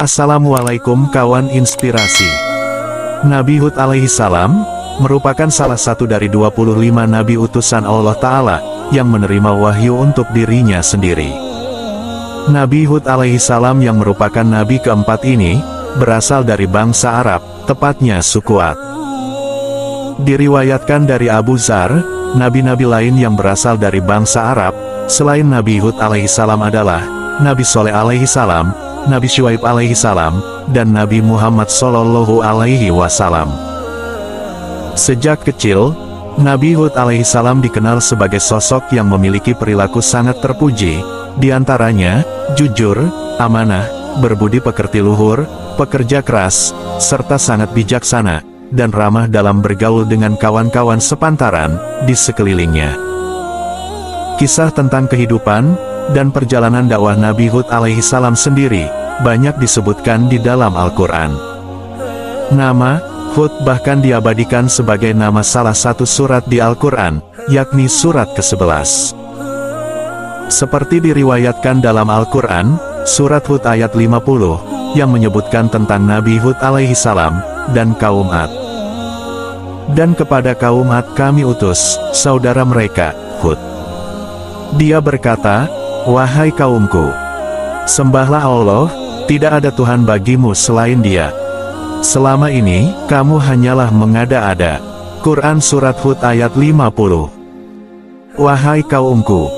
Assalamualaikum kawan inspirasi. Nabi Hud alaihi salam merupakan salah satu dari 25 nabi utusan Allah Ta'ala yang menerima wahyu untuk dirinya sendiri. Nabi Hud alaihi salam yang merupakan nabi keempat ini berasal dari bangsa Arab, tepatnya suku Ad. Diriwayatkan dari Abu Dzar, nabi-nabi lain yang berasal dari bangsa Arab selain Nabi Hud alaihi salam adalah Nabi Soleh alaihi salam, Nabi Syuaib alaihi salam, dan Nabi Muhammad sallallahu alaihi wasallam. Sejak kecil, Nabi Hud alaihi salam dikenal sebagai sosok yang memiliki perilaku sangat terpuji, diantaranya jujur, amanah, berbudi pekerti luhur, pekerja keras, serta sangat bijaksana, dan ramah dalam bergaul dengan kawan-kawan sepantaran di sekelilingnya. Kisah tentang kehidupan dan perjalanan dakwah Nabi Hud alaihi salam sendiri banyak disebutkan di dalam Al-Quran. Nama Hud bahkan diabadikan sebagai nama salah satu surat di Al-Quran, yakni surat ke-11. Seperti diriwayatkan dalam Al-Quran, surat Hud ayat 50, yang menyebutkan tentang Nabi Hud alaihi salam dan kaum Ad. Dan kepada kaum Ad kami utus saudara mereka, Hud. Dia berkata, "Wahai kaumku, sembahlah Allah, tidak ada Tuhan bagimu selain Dia. Selama ini, kamu hanyalah mengada-ada." Quran Surat Hud ayat 50. Wahai kaumku,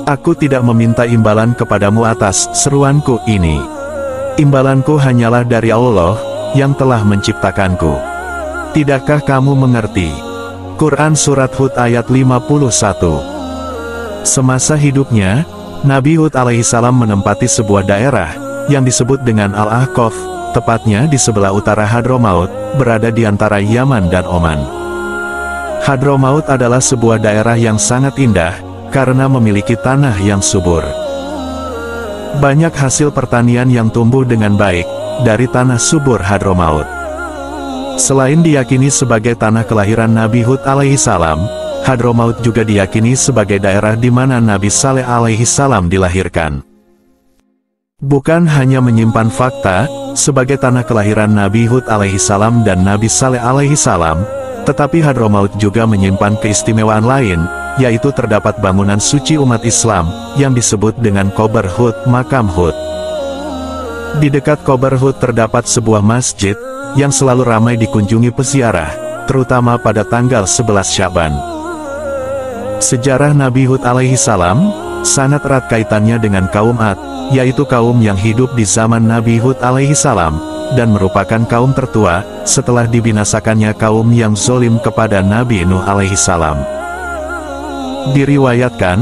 aku tidak meminta imbalan kepadamu atas seruanku ini. Imbalanku hanyalah dari Allah, yang telah menciptakanku. Tidakkah kamu mengerti? Quran Surat Hud ayat 51. Semasa hidupnya, Nabi Hud alaihi salam menempati sebuah daerah yang disebut dengan Al-Ahqaf, tepatnya di sebelah utara Hadramaut, berada di antara Yaman dan Oman. Hadramaut adalah sebuah daerah yang sangat indah, karena memiliki tanah yang subur. Banyak hasil pertanian yang tumbuh dengan baik, dari tanah subur Hadramaut. Selain diyakini sebagai tanah kelahiran Nabi Hud alaihi salam, Hadramaut juga diyakini sebagai daerah di mana Nabi Saleh alaihi salam dilahirkan. Bukan hanya menyimpan fakta sebagai tanah kelahiran Nabi Hud alaihi salam dan Nabi Saleh alaihi salam, tetapi Hadramaut juga menyimpan keistimewaan lain, yaitu terdapat bangunan suci umat Islam yang disebut dengan Qabr Hud, makam Hud. Di dekat Qabr Hud terdapat sebuah masjid yang selalu ramai dikunjungi peziarah, terutama pada tanggal 11 Syaban. Sejarah Nabi Hud alaihi salam sangat erat kaitannya dengan kaum Ad, yaitu kaum yang hidup di zaman Nabi Hud alaihi salam, dan merupakan kaum tertua, setelah dibinasakannya kaum yang zolim kepada Nabi Nuh alaihi salam. Diriwayatkan,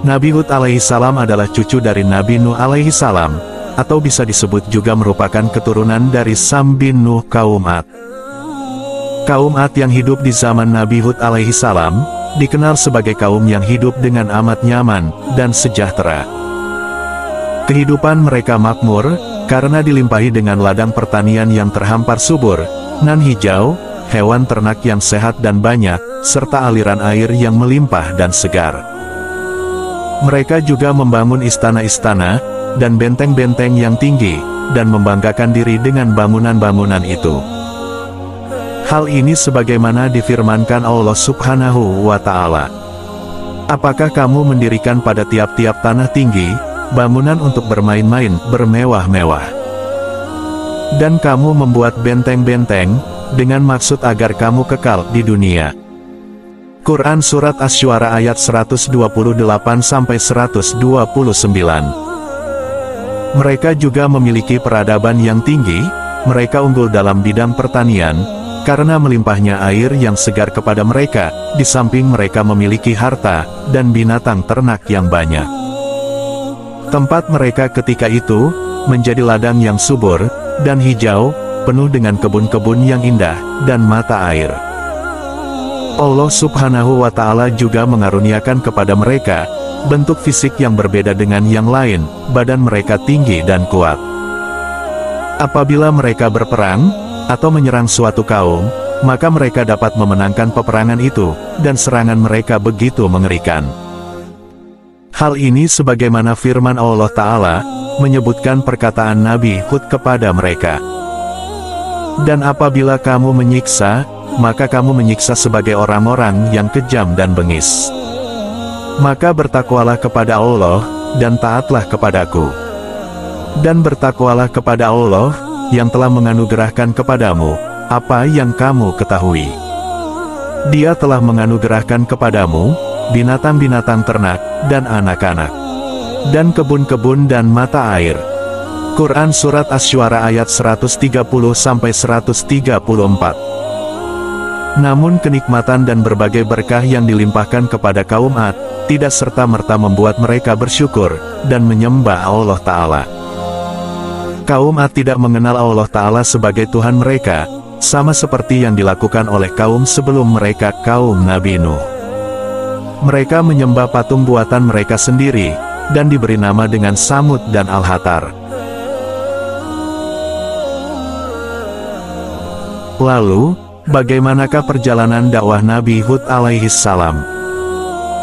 Nabi Hud alaihi salam adalah cucu dari Nabi Nuh alaihi salam, atau bisa disebut juga merupakan keturunan dari Sam bin Nuh kaum Ad. Kaum Ad yang hidup di zaman Nabi Hud alaihi salam dikenal sebagai kaum yang hidup dengan amat nyaman dan sejahtera. Kehidupan mereka makmur, karena dilimpahi dengan ladang pertanian yang terhampar subur, nan hijau, hewan ternak yang sehat dan banyak, serta aliran air yang melimpah dan segar. Mereka juga membangun istana-istana, dan benteng-benteng yang tinggi, dan membanggakan diri dengan bangunan-bangunan itu. Hal ini sebagaimana difirmankan Allah Subhanahu wa Ta'ala. Apakah kamu mendirikan pada tiap-tiap tanah tinggi bangunan untuk bermain-main, bermewah-mewah? Dan kamu membuat benteng-benteng dengan maksud agar kamu kekal di dunia. Quran Surat Asy-Syu'ara ayat 128-129. Mereka juga memiliki peradaban yang tinggi, mereka unggul dalam bidang pertanian, karena melimpahnya air yang segar kepada mereka, di samping mereka memiliki harta, dan binatang ternak yang banyak. Tempat mereka ketika itu, menjadi ladang yang subur, dan hijau, penuh dengan kebun-kebun yang indah, dan mata air. Allah Subhanahu wa Ta'ala juga mengaruniakan kepada mereka bentuk fisik yang berbeda dengan yang lain, badan mereka tinggi dan kuat. Apabila mereka berperang atau menyerang suatu kaum, maka mereka dapat memenangkan peperangan itu, dan serangan mereka begitu mengerikan. Hal ini sebagaimana firman Allah Ta'ala, menyebutkan perkataan Nabi Hud kepada mereka. Dan apabila kamu menyiksa, maka kamu menyiksa sebagai orang-orang yang kejam dan bengis. Maka bertakwalah kepada Allah, dan taatlah kepadaku. Dan bertakwalah kepada Allah, yang telah menganugerahkan kepadamu apa yang kamu ketahui. Dia telah menganugerahkan kepadamu binatang-binatang ternak, dan anak-anak, dan kebun-kebun dan mata air. Quran Surat Asy-Syu'ara ayat 130-134. Namun kenikmatan dan berbagai berkah yang dilimpahkan kepada kaum Ad, tidak serta-merta membuat mereka bersyukur, dan menyembah Allah Ta'ala. Kaum Ad tidak mengenal Allah Ta'ala sebagai Tuhan mereka, sama seperti yang dilakukan oleh kaum sebelum mereka, kaum Nabi Nuh. Mereka menyembah patung buatan mereka sendiri, dan diberi nama dengan Samud dan Al-Hatar. Lalu, bagaimanakah perjalanan dakwah Nabi Hud alaihissalam?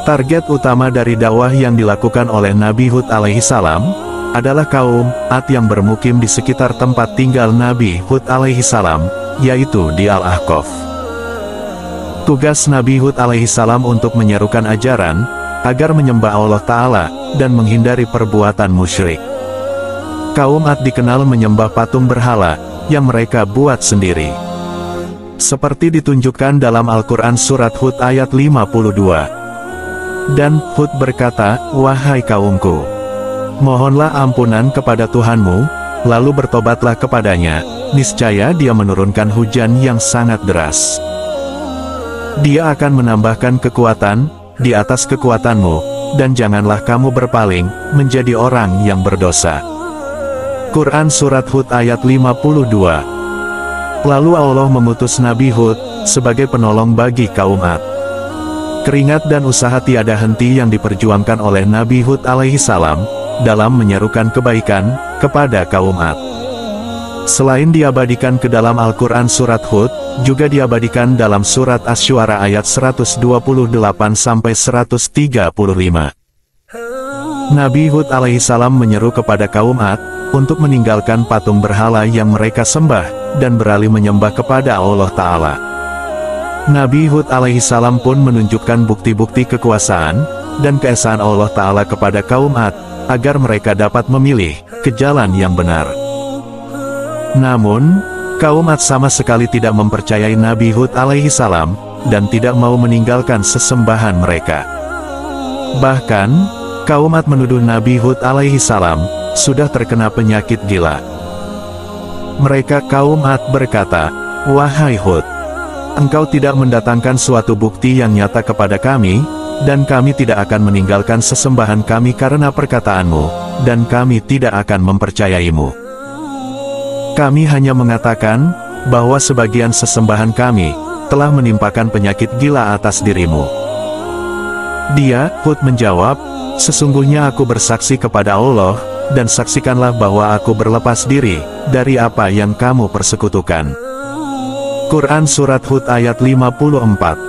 Target utama dari dakwah yang dilakukan oleh Nabi Hud alaihissalam adalah kaum Ad yang bermukim di sekitar tempat tinggal Nabi Hud alaihissalam, yaitu di Al-Ahqaf. Tugas Nabi Hud alaihissalam untuk menyerukan ajaran agar menyembah Allah Ta'ala dan menghindari perbuatan musyrik. Kaum Ad dikenal menyembah patung berhala yang mereka buat sendiri, seperti ditunjukkan dalam Al-Quran Surat Hud ayat 52. Dan Hud berkata, "Wahai kaumku, mohonlah ampunan kepada Tuhanmu, lalu bertobatlah kepadanya, niscaya Dia menurunkan hujan yang sangat deras. Dia akan menambahkan kekuatan di atas kekuatanmu, dan janganlah kamu berpaling menjadi orang yang berdosa." Quran Surat Hud ayat 52. Lalu Allah mengutus Nabi Hud sebagai penolong bagi kaum Ad. Keringat dan usaha tiada henti yang diperjuangkan oleh Nabi Hud alaihissalam dalam menyerukan kebaikan kepada kaum Ad. Selain diabadikan ke dalam Al-Quran Surat Hud, juga diabadikan dalam Surat Asy-Syu'ara ayat 128-135. Nabi Hud alaihissalam menyeru kepada kaum Ad untuk meninggalkan patung berhala yang mereka sembah, dan beralih menyembah kepada Allah Ta'ala. Nabi Hud alaihissalam pun menunjukkan bukti-bukti kekuasaan dan keesaan Allah Ta'ala kepada kaum Ad, agar mereka dapat memilih ke jalan yang benar. Namun, kaum Ad sama sekali tidak mempercayai Nabi Hud alaihissalam, dan tidak mau meninggalkan sesembahan mereka. Bahkan, kaum Ad menuduh Nabi Hud alaihissalam sudah terkena penyakit gila. Mereka kaum Ad berkata, "Wahai Hud, engkau tidak mendatangkan suatu bukti yang nyata kepada kami, dan kami tidak akan meninggalkan sesembahan kami karena perkataanmu, dan kami tidak akan mempercayaimu. Kami hanya mengatakan bahwa sebagian sesembahan kami telah menimpakan penyakit gila atas dirimu." Dia, Hud menjawab, "Sesungguhnya aku bersaksi kepada Allah, dan saksikanlah bahwa aku berlepas diri dari apa yang kamu persekutukan." Quran Surat Hud ayat 54.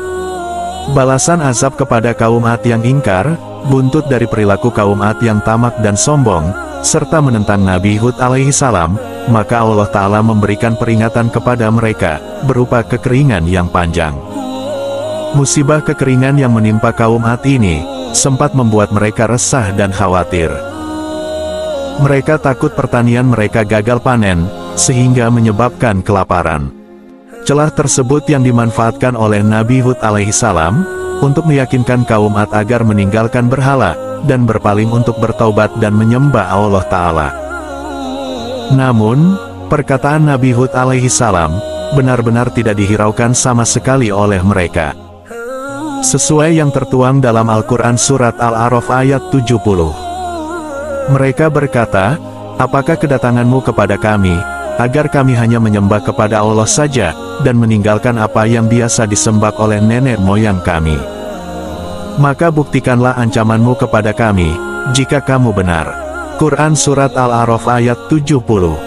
Balasan azab kepada kaum Ad yang ingkar, buntut dari perilaku kaum Ad yang tamak dan sombong, serta menentang Nabi Hud alaihissalam, maka Allah Ta'ala memberikan peringatan kepada mereka, berupa kekeringan yang panjang. Musibah kekeringan yang menimpa kaum Ad ini, sempat membuat mereka resah dan khawatir. Mereka takut pertanian mereka gagal panen, sehingga menyebabkan kelaparan. Celah tersebut yang dimanfaatkan oleh Nabi Hud alaihissalam, untuk meyakinkan kaum Ad agar meninggalkan berhala, dan berpaling untuk bertaubat dan menyembah Allah Ta'ala. Namun, perkataan Nabi Hud alaihissalam, benar-benar tidak dihiraukan sama sekali oleh mereka. Sesuai yang tertuang dalam Al-Quran Surat Al-A'raf ayat 70. Mereka berkata, "Apakah kedatanganmu kepada kami, agar kami hanya menyembah kepada Allah saja, dan meninggalkan apa yang biasa disembah oleh nenek moyang kami? Maka buktikanlah ancamanmu kepada kami, jika kamu benar." Quran Surat Al-A'raf ayat 70.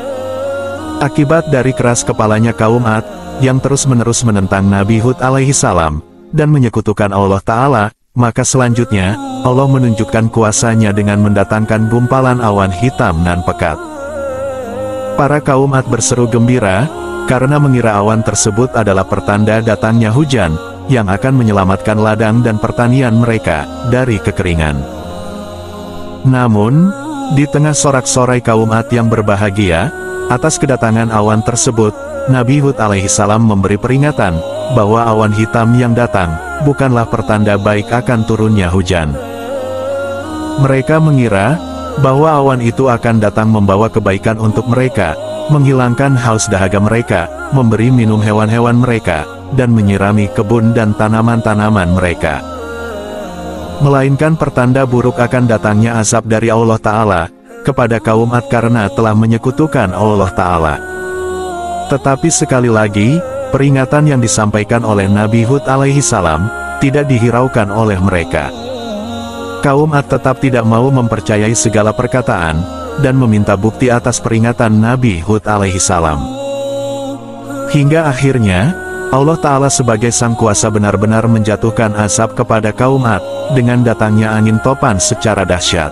Akibat dari keras kepalanya kaum Ad, yang terus-menerus menentang Nabi Hud alaihissalam, dan menyekutukan Allah Ta'ala, maka selanjutnya, Allah menunjukkan kuasa-Nya dengan mendatangkan gumpalan awan hitam nan pekat. Para kaum Ad berseru gembira, karena mengira awan tersebut adalah pertanda datangnya hujan, yang akan menyelamatkan ladang dan pertanian mereka, dari kekeringan. Namun, di tengah sorak-sorai kaum Ad yang berbahagia, atas kedatangan awan tersebut, Nabi Hud alaihissalam memberi peringatan, bahwa awan hitam yang datang, bukanlah pertanda baik akan turunnya hujan. Mereka mengira, bahwa awan itu akan datang membawa kebaikan untuk mereka, menghilangkan haus dahaga mereka, memberi minum hewan-hewan mereka, dan menyirami kebun dan tanaman-tanaman mereka. Melainkan pertanda buruk akan datangnya azab dari Allah Ta'ala, kepada kaum Ad karena telah menyekutukan Allah Ta'ala. Tetapi sekali lagi, peringatan yang disampaikan oleh Nabi Hud alaihissalam, tidak dihiraukan oleh mereka. Kaum Ad tetap tidak mau mempercayai segala perkataan, dan meminta bukti atas peringatan Nabi Hud alaihissalam. Hingga akhirnya, Allah Ta'ala sebagai Sang Kuasa benar-benar menjatuhkan azab kepada kaum Ad, dengan datangnya angin topan secara dahsyat.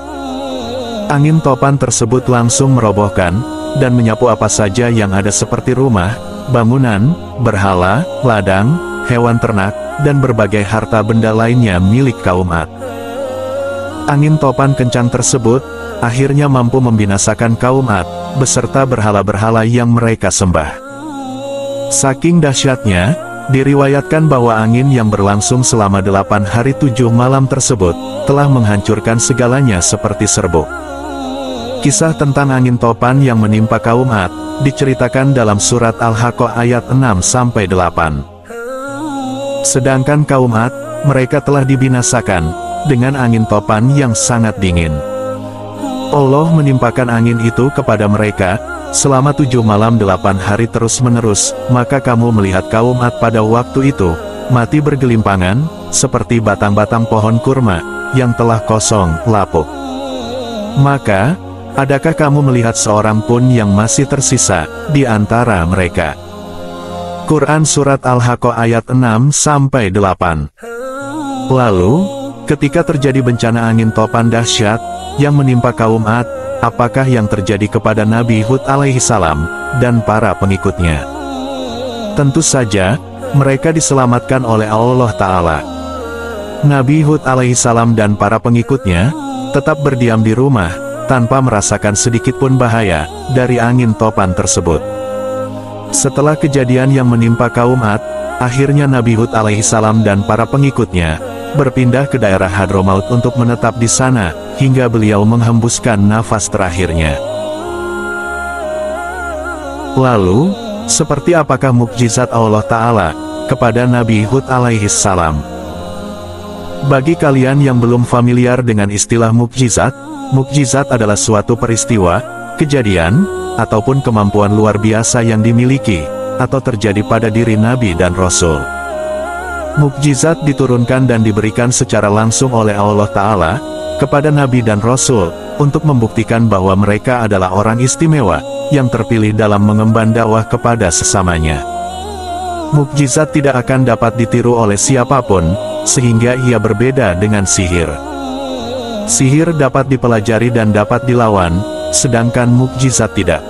Angin topan tersebut langsung merobohkan, dan menyapu apa saja yang ada seperti rumah, bangunan, berhala, ladang, hewan ternak, dan berbagai harta benda lainnya milik kaum Ad. Angin topan kencang tersebut, akhirnya mampu membinasakan kaum Ad, beserta berhala-berhala yang mereka sembah. Saking dahsyatnya, diriwayatkan bahwa angin yang berlangsung selama 8 hari 7 malam tersebut, telah menghancurkan segalanya seperti serbuk. Kisah tentang angin topan yang menimpa kaum Ad, diceritakan dalam surat Al-Haqqah ayat 6-8. Sedangkan kaum Ad, mereka telah dibinasakan, dengan angin topan yang sangat dingin. Allah menimpakan angin itu kepada mereka, selama 7 malam 8 hari terus-menerus, maka kamu melihat kaum Ad pada waktu itu, mati bergelimpangan, seperti batang-batang pohon kurma, yang telah kosong, lapuk. Maka, adakah kamu melihat seorang pun yang masih tersisa, di antara mereka? Quran Surat Al-Haqqah ayat 6-8. Lalu, ketika terjadi bencana angin topan dahsyat, yang menimpa kaum Ad, apakah yang terjadi kepada Nabi Hud alaihissalam, dan para pengikutnya? Tentu saja, mereka diselamatkan oleh Allah Ta'ala. Nabi Hud alaihissalam dan para pengikutnya, tetap berdiam di rumah, tanpa merasakan sedikitpun bahaya, dari angin topan tersebut. Setelah kejadian yang menimpa kaum Ad, akhirnya Nabi Hud alaihissalam dan para pengikutnya, berpindah ke daerah Hadramaut untuk menetap di sana, hingga beliau menghembuskan nafas terakhirnya. Lalu, seperti apakah mukjizat Allah Ta'ala, kepada Nabi Hud alaihissalam? Bagi kalian yang belum familiar dengan istilah mukjizat, mukjizat adalah suatu peristiwa, kejadian, ataupun kemampuan luar biasa yang dimiliki, atau terjadi pada diri Nabi dan Rasul. Mukjizat diturunkan dan diberikan secara langsung oleh Allah Ta'ala, kepada Nabi dan Rasul, untuk membuktikan bahwa mereka adalah orang istimewa, yang terpilih dalam mengemban dakwah kepada sesamanya. Mukjizat tidak akan dapat ditiru oleh siapapun, sehingga ia berbeda dengan sihir. Sihir dapat dipelajari dan dapat dilawan, sedangkan mukjizat tidak.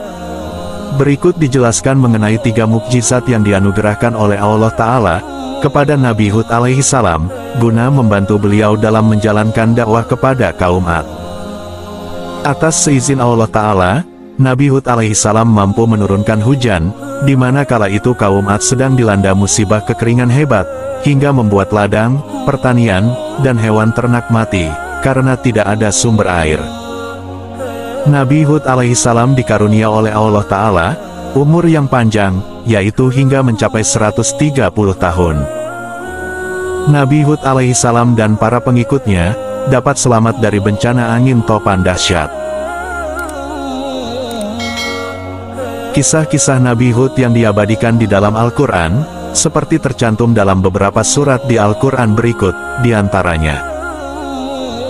Berikut dijelaskan mengenai 3 mukjizat yang dianugerahkan oleh Allah Ta'ala, kepada Nabi Hud alaihissalam, guna membantu beliau dalam menjalankan dakwah kepada kaum Ad. Atas seizin Allah Ta'ala, Nabi Hud alaihissalam mampu menurunkan hujan, di mana kala itu kaum Ad sedang dilanda musibah kekeringan hebat, hingga membuat ladang, pertanian, dan hewan ternak mati, karena tidak ada sumber air. Nabi Hud alaihissalam dikarunia oleh Allah Ta'ala, umur yang panjang, yaitu hingga mencapai 130 tahun. Nabi Hud alaihissalam dan para pengikutnya, dapat selamat dari bencana angin topan dahsyat. Kisah-kisah Nabi Hud yang diabadikan di dalam Al-Quran, seperti tercantum dalam beberapa surat di Al-Quran berikut, diantaranya.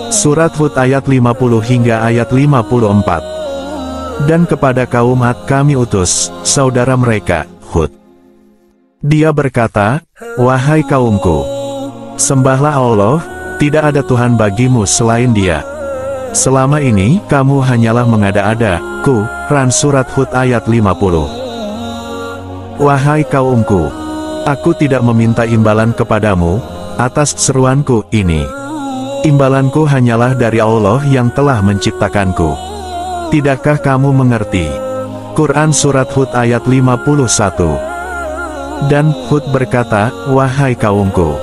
Surat Hud ayat 50 hingga ayat 54. Dan kepada kaum Ad kami utus, saudara mereka, Hud. Dia berkata, wahai kaumku, sembahlah Allah, Tidak ada Tuhan bagimu selain Dia. Selama ini, kamu hanyalah mengada-ada. Quran Surat Hud ayat 50. Wahai kaumku, aku tidak meminta imbalan kepadamu atas seruanku ini. Imbalanku hanyalah dari Allah yang telah menciptakanku. Tidakkah kamu mengerti? Quran Surat Hud ayat 51. Dan Hud berkata, wahai kaumku,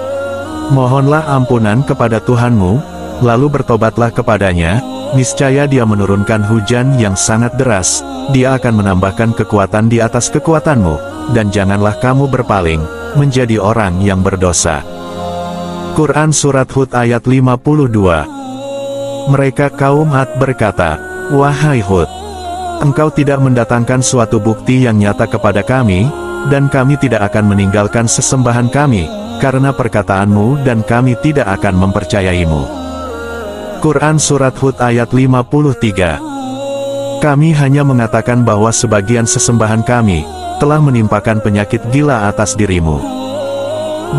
mohonlah ampunan kepada Tuhanmu, lalu bertobatlah kepadanya, niscaya Dia menurunkan hujan yang sangat deras, Dia akan menambahkan kekuatan di atas kekuatanmu, dan janganlah kamu berpaling, menjadi orang yang berdosa. Quran Surat Hud ayat 52. Mereka kaum Ad berkata, wahai Hud, engkau tidak mendatangkan suatu bukti yang nyata kepada kami, dan kami tidak akan meninggalkan sesembahan kami, karena perkataanmu dan kami tidak akan mempercayaimu. Quran Surat Hud ayat 53. Kami hanya mengatakan bahwa sebagian sesembahan kami telah menimpakan penyakit gila atas dirimu.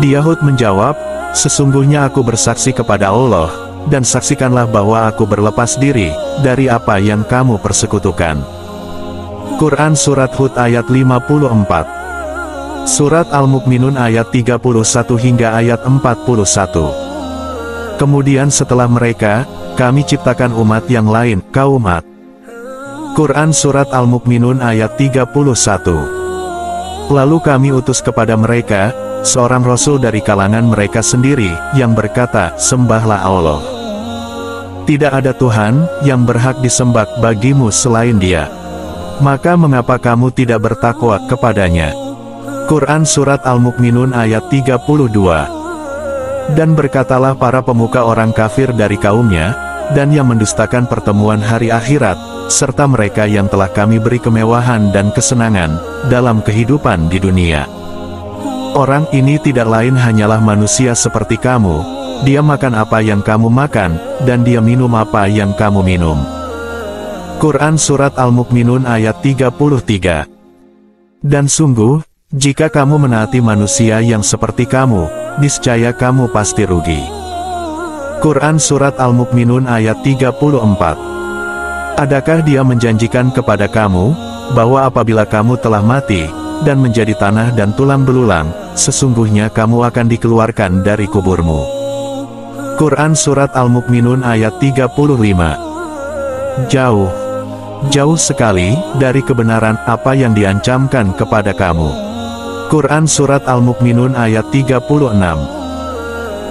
Dia Hud menjawab, sesungguhnya aku bersaksi kepada Allah, dan saksikanlah bahwa aku berlepas diri dari apa yang kamu persekutukan. Quran Surat Hud ayat 54. Surat Al-Mu'minun ayat 31 hingga ayat 41. Kemudian setelah mereka, kami ciptakan umat yang lain, kaum Ad. Quran Surat Al-Mu'minun ayat 31. Lalu kami utus kepada mereka seorang rasul dari kalangan mereka sendiri, yang berkata, sembahlah Allah. Tidak ada Tuhan yang berhak disembah bagimu selain Dia. Maka mengapa kamu tidak bertakwa kepadanya? Quran Surat Al-Mu'minun ayat 32. Dan berkatalah para pemuka orang kafir dari kaumnya, dan yang mendustakan pertemuan hari akhirat, serta mereka yang telah kami beri kemewahan dan kesenangan dalam kehidupan di dunia. Orang ini tidak lain hanyalah manusia seperti kamu, dia makan apa yang kamu makan, dan dia minum apa yang kamu minum. Quran Surat Al-Mu'minun ayat 33. Dan sungguh, jika kamu menaati manusia yang seperti kamu, niscaya kamu pasti rugi. Quran Surat Al-Mu'minun ayat 34. Adakah Dia menjanjikan kepada kamu, bahwa apabila kamu telah mati, dan menjadi tanah dan tulang belulang, sesungguhnya kamu akan dikeluarkan dari kuburmu. Quran Surat Al-Mu'minun ayat 35. Jauh sekali dari kebenaran apa yang diancamkan kepada kamu. Quran Surat Al-Mu'minun ayat 36.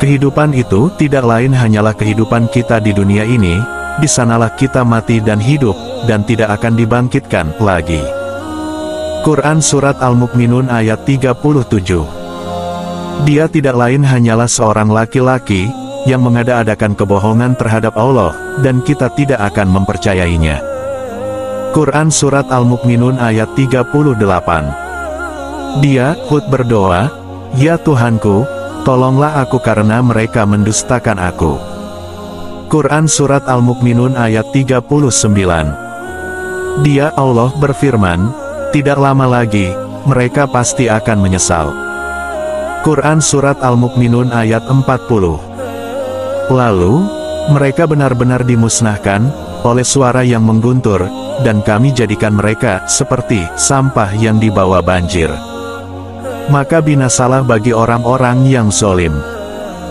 Kehidupan itu tidak lain hanyalah kehidupan kita di dunia ini, di sanalah kita mati dan hidup, dan tidak akan dibangkitkan lagi. Quran Surat Al-Mu'minun ayat 37. Dia tidak lain hanyalah seorang laki-laki, yang mengada-adakan kebohongan terhadap Allah, dan kita tidak akan mempercayainya. Quran Surat Al-Mu'minun ayat 38. Dia, Hud berdoa, ya Tuhanku, tolonglah aku karena mereka mendustakan aku. Quran Surat Al-Mu'minun ayat 39. Dia, Allah berfirman, tidak lama lagi, mereka pasti akan menyesal. Quran Surat Al-Mu'minun ayat 40. Lalu, mereka benar-benar dimusnahkan oleh suara yang mengguntur, dan kami jadikan mereka seperti sampah yang dibawa banjir. Maka binasalah bagi orang-orang yang zalim.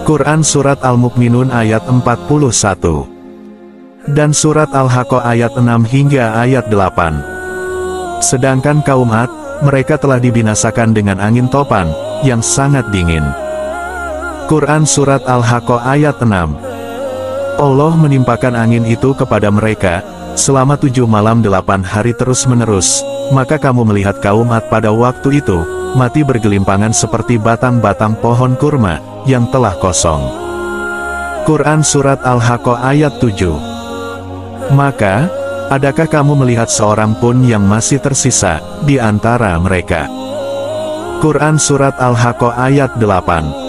Quran Surat Al-Mu'minun ayat 41. Dan Surat Al-Haqqah ayat 6 hingga ayat 8. Sedangkan kaum Ad, mereka telah dibinasakan dengan angin topan yang sangat dingin. Quran Surat Al-Haqqah ayat 6. Allah menimpakan angin itu kepada mereka selama 7 malam 8 hari terus-menerus, maka kamu melihat kaum Ad pada waktu itu mati bergelimpangan seperti batang-batang pohon kurma yang telah kosong. Quran Surat Al-Haqqah ayat 7. Maka, adakah kamu melihat seorang pun yang masih tersisa di antara mereka? Quran Surat Al-Haqqah ayat 8.